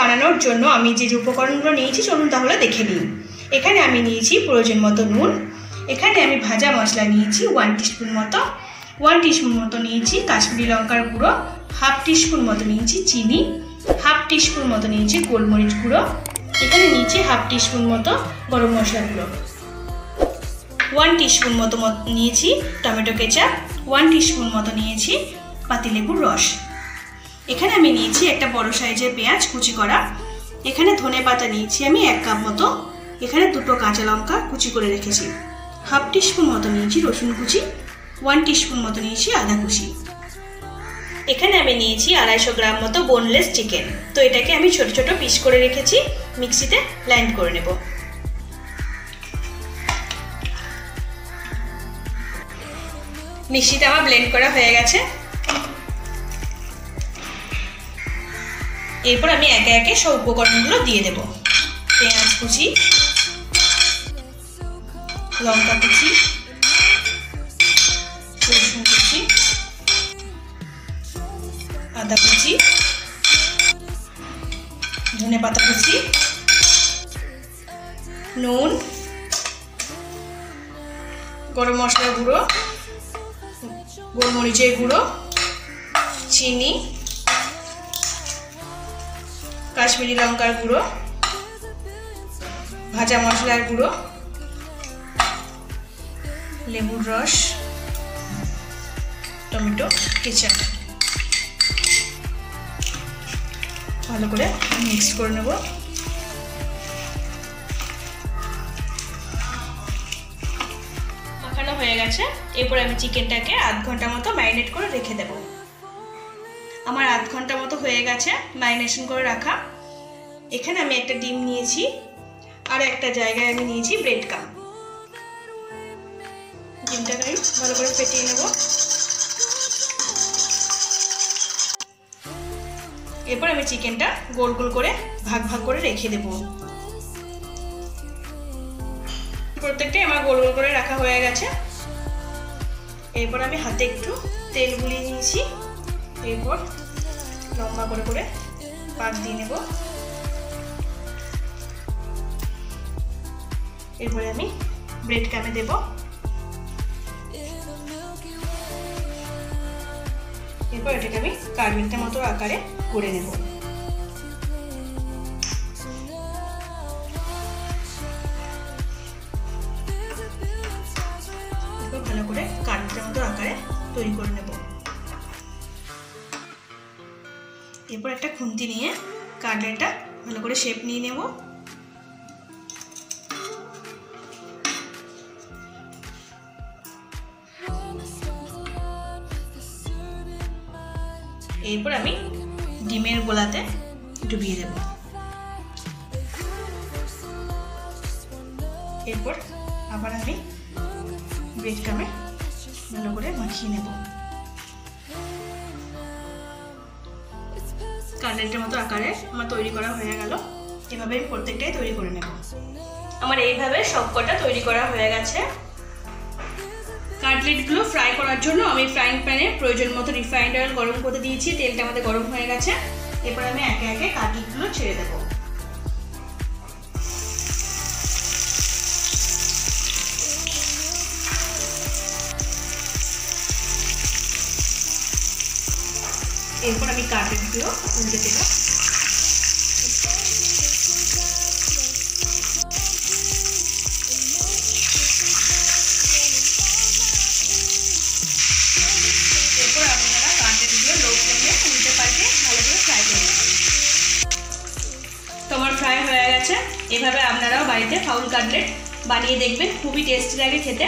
বানানোর জন্য আমি যে উপকরণগুলো নিয়েছি চলুন তাহলে দেখে নিই। এখানে আমি নিয়েছি প্রয়োজন মতো নুন, এখানে আমি ভাজা মশলা নিয়েছি 1 টিস্পুন মতো, 1 টিস্পুন মতো নিয়েছি কাশ্মীরি লঙ্কার গুঁড়ো, হাফ টিস্পুন মতো নিয়েছি চিনি, হাফ টিস্পুন মতো নিয়েছি গোলমরিচ গুঁড়ো, এখানে নিয়েছি হাফ টিস্পুন মতো গরম মশলা গুঁড়ো, 1 টিস্পুন মতো নিয়েছি টমেটো কেচাপ, 1 টিস্পুন মতো নিয়েছি পাতিলেবুর রস। এখানে আমি নিয়েছি একটা বড় সাইজের পেঁয়াজ কুচি করা, এখানে ধনে পাতা নিয়েছি আমি 1 কাপ মতো, এখানে 2টো কাঁচা লঙ্কা কুচি করে রেখেছি, হাফ টিস্পুন মতো নিয়েছি রসুন কুচি, 1 টিস্পুন মতো নিয়েছি আদা কুচি। এখানে আমি নিয়েছি 250 গ্রাম মতো বোনলেস চিকেন। তো এটাকে আমি ছোট ছোট পিস করে রেখেছি, মিক্সিতে ব্লেন্ড করে নেব। মিক্সিতে আমার ব্লেন্ড করা হয়ে গেছে। এরপর আমি একে একে সব উপকরণগুলো দিয়ে দেব। পেঁয়াজ কুচি, লঙ্কা কুচি, রসুন কুচি, আদা কুচি, ধনে পাতা কুচি, নুন, গরম মশলার গুঁড়ো, গোলমরিচের গুঁড়ো, চিনি, কাশ্মীরি লঙ্কার গুঁড়ো, ভাজা মশলার গুঁড়ো, লেবুর রস, টমেটো কেচাপ। ভালো করে মিক্স করে নেব। মাখানো হয়ে গেছে। এরপর আমি চিকেনটাকে আধ ঘন্টা মতো ম্যারিনেট করে রেখে দেব। আমার আধ ঘন্টা মতো হয়ে গেছে ম্যারিনেশন করে রাখা। এখানে আমি একটা ডিম নিয়েছি, আর একটা জায়গায় আমি নিয়েছি ব্রেড ক্রাম্ব। ডিমটাকে আমি ভালো করে ফেটিয়ে নেব। এরপর আমি চিকেনটা গোল গোল করে ভাগ ভাগ করে রেখে দেব। প্রত্যেকটাই আমার গোল গোল করে রাখা হয়ে গেছে। এরপর আমি হাতে একটু তেল বুলিয়ে নিয়েছি। এরপর লম্বা করে করে পাক দিয়ে নেব। এরপরে আমি ব্রেড ক্রাম্বে দেব। এরপর এটাকে আমি কাটলেটের মতো আকারে করে নেব। ভালো করে কাটলেটের মতো আকারে তৈরি করে নেব। এরপর একটা খুন্তি নিয়ে কাটলেটটা ভালো করে শেপ নিয়ে নেব। এরপর আমি ডিমের গোলাতে ডুবিয়ে দেব। এরপর আবার আমি ব্রেড ক্রাম্বে ভালো করে মাখিয়ে নেব। কাটলেটের মতো আকারে আমার তৈরি করা হয়ে গেল। এভাবে আমি প্রত্যেকটাই তৈরি করে নেব। আমার এইভাবে সবকটা তৈরি করা হয়ে গেছে। কাটলেটগুলো ফ্রাই করার জন্য আমি ফ্রাইং প্যানে প্রয়োজন মতো রিফাইন্ড অয়েল গরম করে দিয়েছি। তেলটা আমাদের গরম হয়ে গেছে। এরপর আমি একে একে কাটলেটগুলো ছেড়ে দেব। এরপর আমি কাটলেটগুলো উল্টে দেব। তোমার ফ্রাই হয়ে গেছে। এভাবে আপনারাও বাড়িতে ফাউল কাটলেট বানিয়ে দেখবেন, খুবই টেস্টি লাগে খেতে।